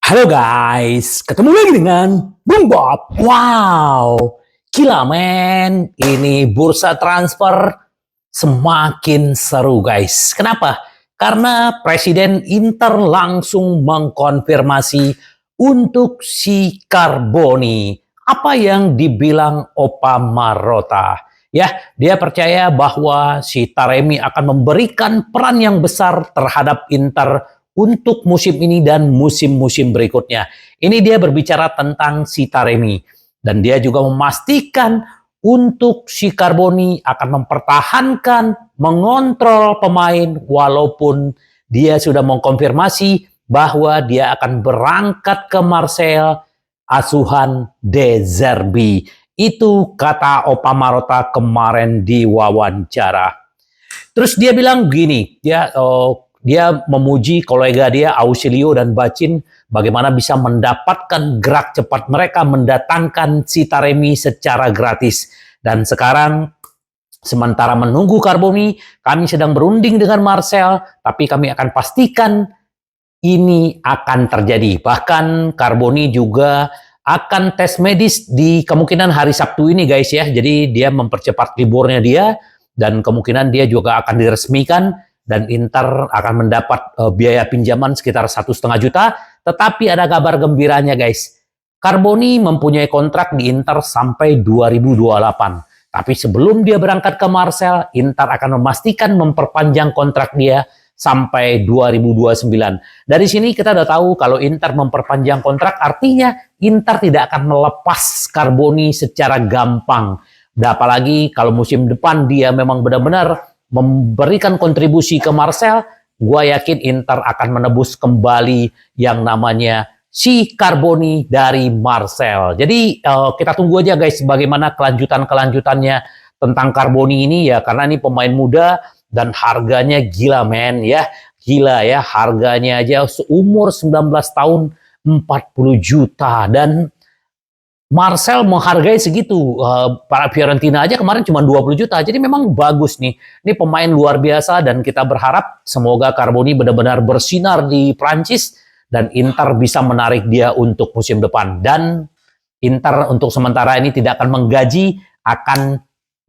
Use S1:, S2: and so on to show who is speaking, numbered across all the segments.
S1: Halo guys, ketemu lagi dengan Bung Bob. Wow, gila men, ini bursa transfer semakin seru guys. Kenapa? Karena Presiden Inter langsung mengkonfirmasi untuk si Carboni. Apa yang dibilang Opa Marotta. Ya, dia percaya bahwa si Taremi akan memberikan peran yang besar terhadap Inter untuk musim ini dan musim-musim berikutnya. Ini dia berbicara tentang si Taremi. Dan dia juga memastikan untuk si Carboni akan mempertahankan, mengontrol pemain walaupun dia sudah mengkonfirmasi bahwa dia akan berangkat ke Marseille asuhan De Zerbi. Itu kata Opa Marotta kemarin di wawancara. Terus dia bilang gini, dia memuji kolega dia Ausilio dan Bacin bagaimana bisa mendapatkan gerak cepat mereka mendatangkan si Taremi secara gratis. Dan sekarang sementara menunggu Carboni, kami sedang berunding dengan Marcel, tapi kami akan pastikan ini akan terjadi. Bahkan Carboni juga akan tes medis di kemungkinan hari Sabtu ini guys ya. Jadi dia mempercepat liburnya dia dan kemungkinan dia juga akan diresmikan dan Inter akan mendapat biaya pinjaman sekitar 1,5 juta. Tetapi ada kabar gembiranya guys. Carboni mempunyai kontrak di Inter sampai 2028. Tapi sebelum dia berangkat ke Marseille, Inter akan memastikan memperpanjang kontrak dia sampai 2029. Dari sini kita udah tahu kalau Inter memperpanjang kontrak artinya Inter tidak akan melepas Carboni secara gampang. Dan apalagi kalau musim depan dia memang benar-benar memberikan kontribusi ke Marseille, gue yakin Inter akan menebus kembali yang namanya si Carboni dari Marseille. Jadi kita tunggu aja guys bagaimana kelanjutannya tentang Carboni ini ya, karena ini pemain muda dan harganya gila men ya. Gila ya, harganya aja seumur 19 tahun 40 juta dan Marcel menghargai segitu. Para Fiorentina aja kemarin cuma 20 juta. Jadi memang bagus nih. Ini pemain luar biasa dan kita berharap semoga Carboni benar-benar bersinar di Prancis dan Inter bisa menarik dia untuk musim depan. Dan Inter untuk sementara ini tidak akan menggaji, akan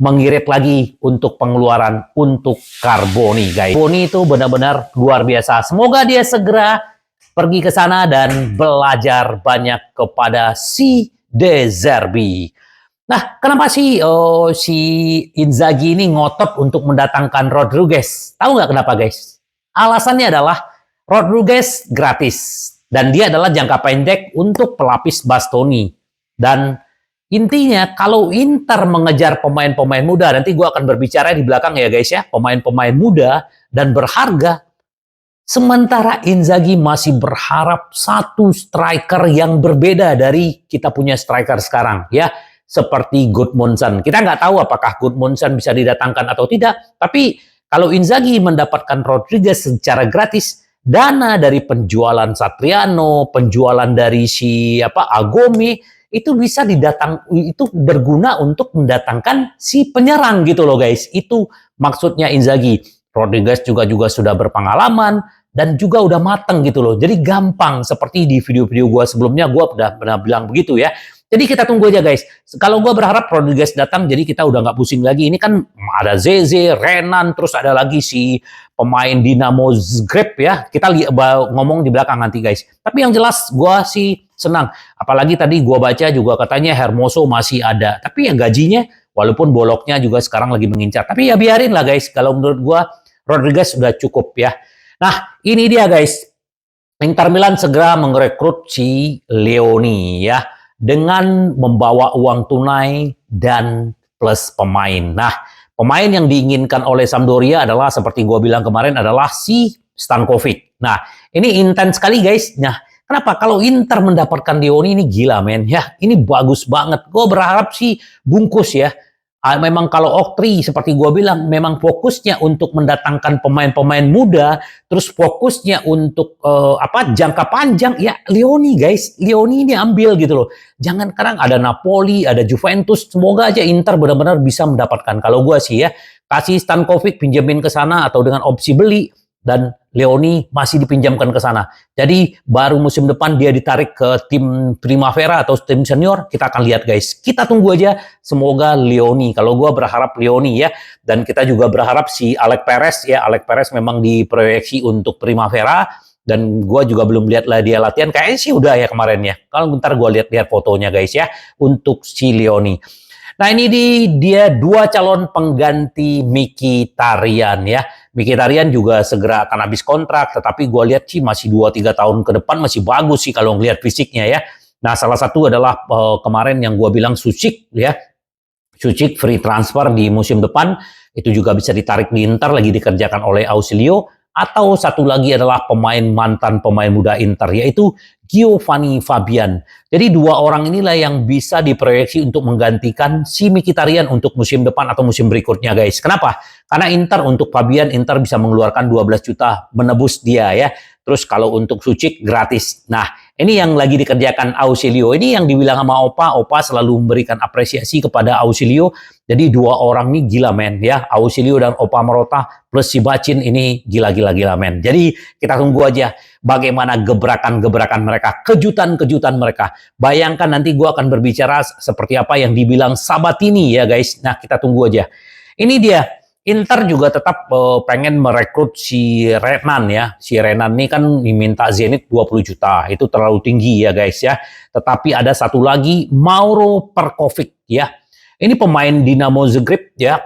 S1: mengirit lagi untuk pengeluaran untuk Carboni guys. Carboni itu benar-benar luar biasa. Semoga dia segera pergi ke sana dan belajar banyak kepada si De Zerbi. Nah, kenapa sih si Inzaghi ini ngotot untuk mendatangkan Rodriguez? Tahu nggak kenapa guys? Alasannya adalah Rodriguez gratis dan dia adalah jangka pendek untuk pelapis Bastoni. Dan intinya kalau Inter mengejar pemain-pemain muda, nanti gue akan berbicara di belakang ya guys ya, pemain-pemain muda dan berharga. Sementara Inzaghi masih berharap satu striker yang berbeda dari kita punya striker sekarang ya, seperti Gudmundsson. Kita nggak tahu apakah Gudmundsson bisa didatangkan atau tidak, tapi kalau Inzaghi mendapatkan Rodriguez secara gratis, dana dari penjualan Satriano, penjualan dari si Agome itu bisa itu berguna untuk mendatangkan si penyerang gitu loh guys. Itu maksudnya Inzaghi. Rodriguez juga sudah berpengalaman dan juga udah mateng gitu loh. Jadi gampang seperti di video-video gue sebelumnya gue udah pernah bilang begitu ya. Jadi kita tunggu aja guys. Kalau gue berharap Rodriguez datang jadi kita udah nggak pusing lagi. Ini kan ada Zeze, Renan, terus ada lagi si pemain Dinamo Zagreb ya. Kita ngomong di belakang nanti guys. Tapi yang jelas gue sih senang. Apalagi tadi gue baca juga katanya Hermoso masih ada. Tapi yang gajinya walaupun boloknya juga sekarang lagi mengincar. Tapi ya biarin lah guys. Kalau menurut gue Rodriguez sudah cukup ya. Nah, ini dia guys. Inter Milan segera merekrut si Leoni ya dengan membawa uang tunai dan plus pemain. Nah, pemain yang diinginkan oleh Sampdoria adalah seperti gue bilang kemarin adalah si Stankovic. Nah, ini intens sekali guys. Nah, kenapa? Kalau Inter mendapatkan Leoni ini gila men ya. Ini bagus banget. Gue berharap sih bungkus ya. Memang kalau Oktri seperti gue bilang memang fokusnya untuk mendatangkan pemain-pemain muda, terus fokusnya untuk jangka panjang ya Leoni guys. Leoni ini ambil gitu loh. Jangan sekarang ada Napoli, ada Juventus, semoga aja Inter benar-benar bisa mendapatkan. Kalau gue sih ya kasih Stankovic pinjemin ke sana atau dengan opsi beli dan Leoni masih dipinjamkan ke sana. Jadi baru musim depan dia ditarik ke tim Primavera atau tim senior. Kita akan lihat guys. Kita tunggu aja. Semoga Leoni. Kalau gue berharap Leoni ya. Dan kita juga berharap si Alex Perez ya. Alex Perez memang diproyeksi untuk Primavera. Dan gue juga belum lihat lah dia latihan. Kayaknya sih udah ya kemarin ya. Kalau bentar gue lihat fotonya guys ya. Untuk si Leoni. Nah ini dia dua calon pengganti Mkhitaryan ya. Mkhitaryan juga segera akan habis kontrak, tetapi gue lihat sih masih 2-3 tahun ke depan masih bagus sih kalau ngelihat fisiknya ya. Nah salah satu adalah kemarin yang gue bilang Suchik ya. Suchik free transfer di musim depan, itu juga bisa ditarik di Inter, lagi dikerjakan oleh Ausilio. Atau satu lagi adalah mantan pemain muda Inter, yaitu Giovanni Fabian. Jadi dua orang inilah yang bisa diproyeksi untuk menggantikan si Mkhitaryan untuk musim depan atau musim berikutnya guys. Kenapa? Karena Inter untuk Fabian, Inter bisa mengeluarkan 12 juta menebus dia ya. Terus kalau untuk Suchik gratis. Nah ini yang lagi dikerjakan Ausilio. Ini yang dibilang sama Opa selalu memberikan apresiasi kepada Ausilio. Jadi dua orang ini gila men ya. Ausilio dan Opa Morata plus si Bacin ini gila men. Jadi kita tunggu aja bagaimana gebrakan-gebrakan mereka, kejutan-kejutan mereka. Bayangkan nanti gue akan berbicara seperti apa yang dibilang Sabatini ya guys. Nah kita tunggu aja. Ini dia. Inter juga tetap pengen merekrut si Renan ya. Si Renan ini kan diminta Zenit 20 juta. Itu terlalu tinggi ya guys ya. Tetapi ada satu lagi Mauro Perkovic ya. Ini pemain Dinamo Zagreb ya.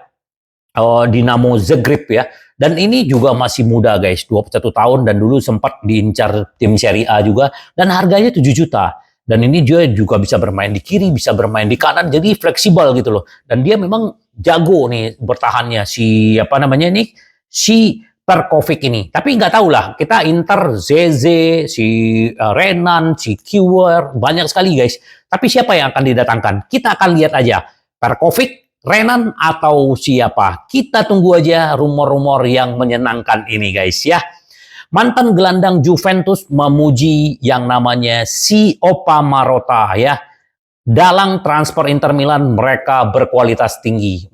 S1: Dinamo Zagreb ya. Dan ini juga masih muda guys. 21 tahun dan dulu sempat diincar tim Serie A juga. Dan harganya 7 juta. Dan ini dia juga bisa bermain di kiri, bisa bermain di kanan, jadi fleksibel gitu loh. Dan dia memang jago nih bertahannya si si Perkovic ini. Tapi nggak tahu lah, kita Inter, Zeze, si Renan, si Kiwer, banyak sekali guys. Tapi siapa yang akan didatangkan? Kita akan lihat aja. Perkovic, Renan atau siapa? Kita tunggu aja rumor-rumor yang menyenangkan ini guys ya. Mantan gelandang Juventus memuji yang namanya si Opa Morata ya. Dalam transfer Inter Milan mereka berkualitas tinggi.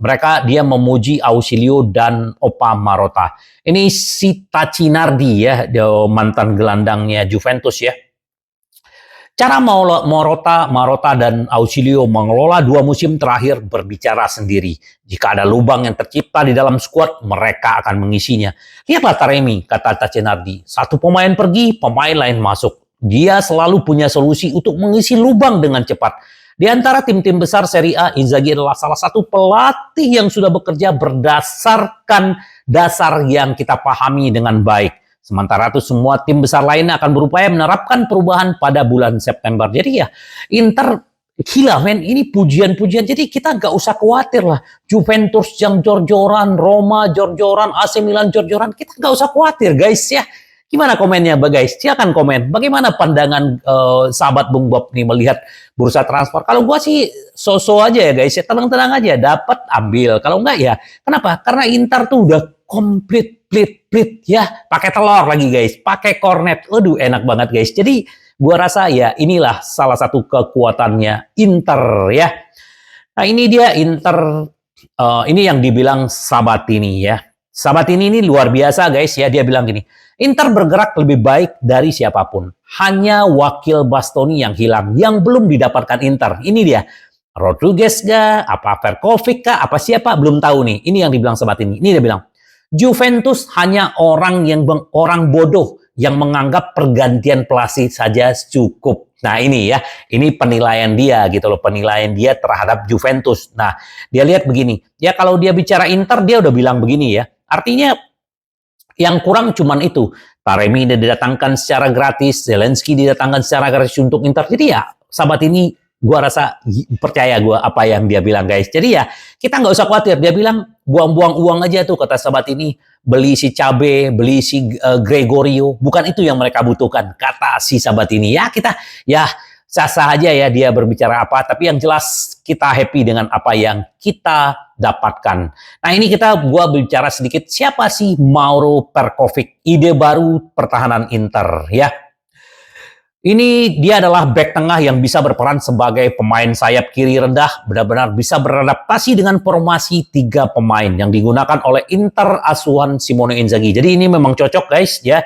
S1: Dia memuji Ausilio dan Opa Morata. Ini si Tacinardi ya, mantan gelandangnya Juventus ya. Cara Morata dan Ausilio mengelola 2 musim terakhir berbicara sendiri. Jika ada lubang yang tercipta di dalam skuad, mereka akan mengisinya. Lihatlah Taremi, kata Tacinardi. Satu pemain pergi, pemain lain masuk. Dia selalu punya solusi untuk mengisi lubang dengan cepat. Di antara tim-tim besar Serie A, Inzaghi adalah salah satu pelatih yang sudah bekerja berdasarkan dasar yang kita pahami dengan baik. Sementara itu semua tim besar lainnya akan berupaya menerapkan perubahan pada bulan September. Jadi ya Inter gila men, ini pujian-pujian. Jadi kita nggak usah khawatir lah. Juventus yang jor-joran, Roma jor-joran, AC Milan jor-joran. Kita nggak usah khawatir guys ya. Gimana komennya guys? Silakan komen. Bagaimana pandangan sahabat Bung Bob nih melihat bursa transfer? Kalau gua sih so-so aja ya guys. Ya tenang-tenang aja. Dapat ambil. Kalau enggak ya kenapa? Karena Inter tuh udah komplit plit ya, pakai telur lagi guys, pakai kornet, aduh enak banget guys. Jadi gua rasa ya inilah salah satu kekuatannya Inter ya. Nah ini dia Inter, ini yang dibilang Sabatini ya. Sabatini ini luar biasa guys ya, dia bilang gini, Inter bergerak lebih baik dari siapapun, hanya wakil Bastoni yang hilang, yang belum didapatkan Inter. Ini dia, Rodriguez kah, apa Perkovic kah, apa siapa, belum tahu nih. Ini yang dibilang Sabatini, ini dia bilang, Juventus hanya orang bodoh yang menganggap pergantian pelatih saja cukup. Nah ini ya, ini penilaian dia gitu loh, penilaian dia terhadap Juventus. Nah dia lihat begini, ya kalau dia bicara Inter dia udah bilang begini ya, artinya yang kurang cuman itu. Taremi didatangkan secara gratis, Zelensky didatangkan secara gratis untuk Inter. Jadi ya sahabat ini gua rasa percaya gua apa yang dia bilang guys. Jadi ya kita nggak usah khawatir. Dia bilang buang-buang uang aja tuh kata sahabat ini. Beli si Cabe, beli si Gregorio. Bukan itu yang mereka butuhkan kata si sahabat ini. Ya kita ya sah-sah aja ya dia berbicara apa. Tapi yang jelas kita happy dengan apa yang kita dapatkan. Nah ini gua bicara sedikit siapa sih Mauro Perkovic. Ide baru pertahanan Inter ya. Ini dia adalah bek tengah yang bisa berperan sebagai pemain sayap kiri rendah, benar-benar bisa beradaptasi dengan formasi 3 pemain yang digunakan oleh Inter asuhan Simone Inzaghi. Jadi ini memang cocok guys ya.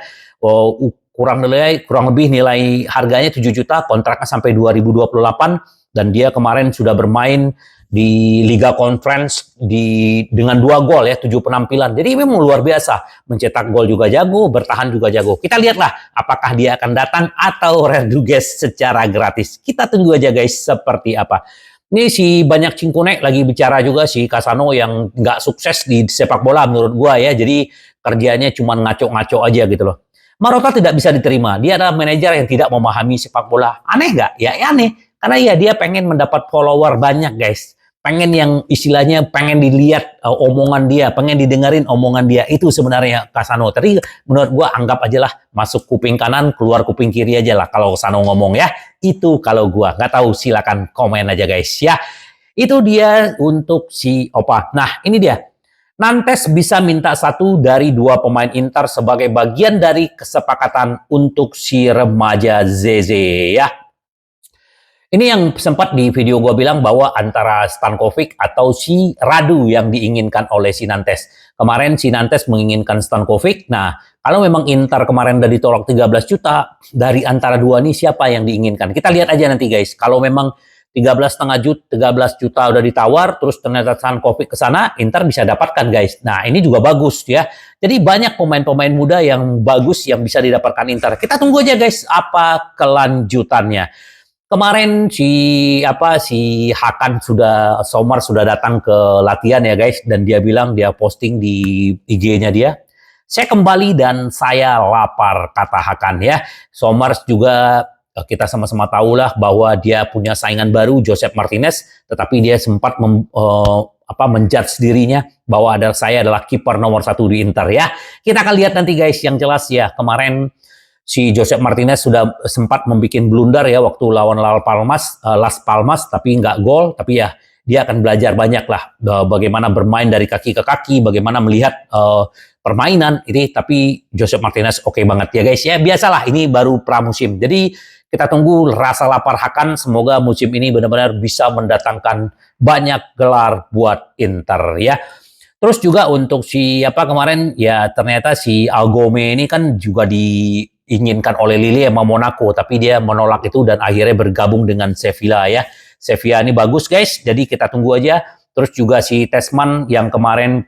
S1: Kurang lebih nilai harganya 7 juta, kontraknya sampai 2028 dan dia kemarin sudah bermain di Liga Conference dengan 2 gol ya, 7 penampilan. Jadi memang luar biasa. Mencetak gol juga jago, bertahan juga jago. Kita lihatlah apakah dia akan datang atau Rodriguez secara gratis. Kita tunggu aja guys seperti apa. Ini si banyak cingkune lagi bicara juga si Casano yang nggak sukses di sepak bola menurut gua ya. Jadi kerjanya cuma ngaco-ngaco aja gitu loh. Marotta tidak bisa diterima. Dia adalah manajer yang tidak memahami sepak bola. Aneh nggak? Ya aneh. Karena ya dia pengen mendapat follower banyak guys. Pengen yang istilahnya pengen dilihat omongan dia, pengen didengerin omongan dia. Itu sebenarnya Casano. Tapi menurut gua anggap aja lah masuk kuping kanan, keluar kuping kiri aja lah kalau Casano ngomong ya. Itu kalau gua nggak tahu, silakan komen aja guys ya. Itu dia untuk si Opa. Nah ini dia. Nantes bisa minta 1 dari 2 pemain Inter sebagai bagian dari kesepakatan untuk si remaja Zeze ya. Ini yang sempat di video gue bilang bahwa antara Stankovic atau si Radu yang diinginkan oleh si Nantes. Kemarin si Nantes menginginkan Stankovic. Nah, kalau memang Inter kemarin udah ditolak 13 juta, dari antara 2 ini siapa yang diinginkan? Kita lihat aja nanti guys. Kalau memang 13 juta udah ditawar, terus ternyata Stankovic ke sana, Inter bisa dapatkan guys. Nah, ini juga bagus ya. Jadi banyak pemain-pemain muda yang bagus yang bisa didapatkan Inter. Kita tunggu aja guys apa kelanjutannya. Kemarin si Hakan Sommer sudah datang ke latihan ya guys, dan dia bilang, dia posting di IG-nya dia, saya kembali dan saya lapar, kata Hakan ya. Sommer juga kita sama-sama tahulah bahwa dia punya saingan baru, Josep Martinez, tetapi dia sempat menjudge dirinya bahwa saya adalah kiper nomor 1 di Inter ya. Kita akan lihat nanti guys, yang jelas ya kemarin si Josep Martinez sudah sempat membuat blunder ya waktu lawan Las Palmas, tapi nggak gol. Tapi ya dia akan belajar banyak lah bagaimana bermain dari kaki ke kaki, bagaimana melihat permainan ini. Tapi Josep Martinez oke banget ya guys ya. Biasalah, ini baru pramusim. Jadi kita tunggu rasa lapar Hakan. Semoga musim ini benar-benar bisa mendatangkan banyak gelar buat Inter ya. Terus juga untuk kemarin ya ternyata si Algome ini kan juga diinginkan oleh Lille sama Monaco, tapi dia menolak itu dan akhirnya bergabung dengan Sevilla ya. Sevilla ini bagus guys, jadi kita tunggu aja. Terus juga si Tessmann yang kemarin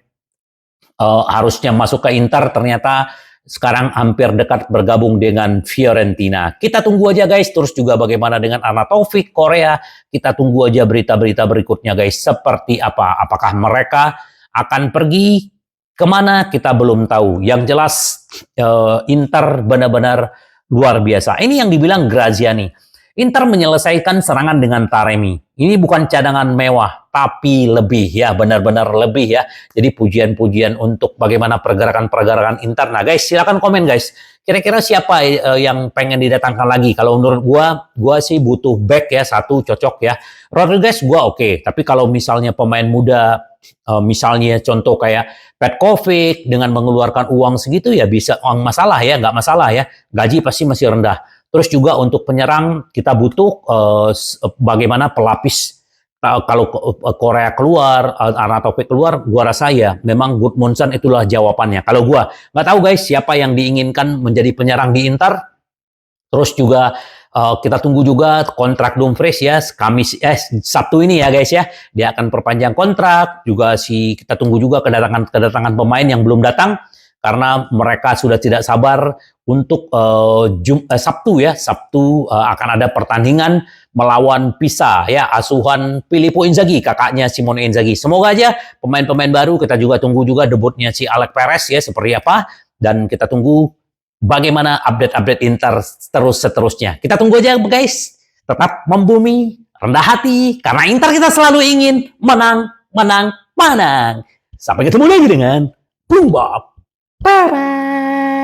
S1: harusnya masuk ke Inter, ternyata sekarang hampir dekat bergabung dengan Fiorentina. Kita tunggu aja guys. Terus juga bagaimana dengan Arnautovic Korea, kita tunggu aja berita-berita berikutnya guys, seperti apa. Apakah mereka akan pergi kemana, kita belum tahu. Yang jelas Inter benar-benar luar biasa. Ini yang dibilang Graziani. Inter menyelesaikan serangan dengan Taremi. Ini bukan cadangan mewah, tapi lebih ya, benar-benar lebih ya. Jadi pujian-pujian untuk bagaimana pergerakan-pergerakan Inter. Nah guys, silakan komen guys. Kira-kira siapa yang pengen didatangkan lagi? Kalau menurut gua sih butuh back ya, 1 cocok ya. Rodriguez gua oke. Tapi kalau misalnya pemain muda, misalnya contoh kayak Petkovic dengan mengeluarkan uang segitu ya bisa, masalah ya, nggak masalah ya. Gaji pasti masih rendah. Terus juga untuk penyerang kita butuh bagaimana pelapis. Kalau Korea keluar, Arnautovic keluar, gua rasa ya memang Gudmundsson itulah jawabannya. Kalau gua nggak tahu guys siapa yang diinginkan menjadi penyerang di Inter. Terus juga kita tunggu juga kontrak Dumfries ya, Sabtu ini ya guys ya, dia akan perpanjang kontrak. Juga kita tunggu juga kedatangan pemain yang belum datang karena mereka sudah tidak sabar untuk Sabtu ya. Sabtu akan ada pertandingan melawan Pisa ya, asuhan Filippo Inzaghi, kakaknya Simone Inzaghi. Semoga aja pemain-pemain baru, kita juga tunggu juga debutnya si Alex Perez ya seperti apa, dan kita tunggu bagaimana update-update Inter seterusnya. Kita tunggu aja guys. Tetap membumi, rendah hati, karena Inter kita selalu ingin menang, menang, menang. Sampai ketemu lagi dengan Boom Bob. Bye-bye.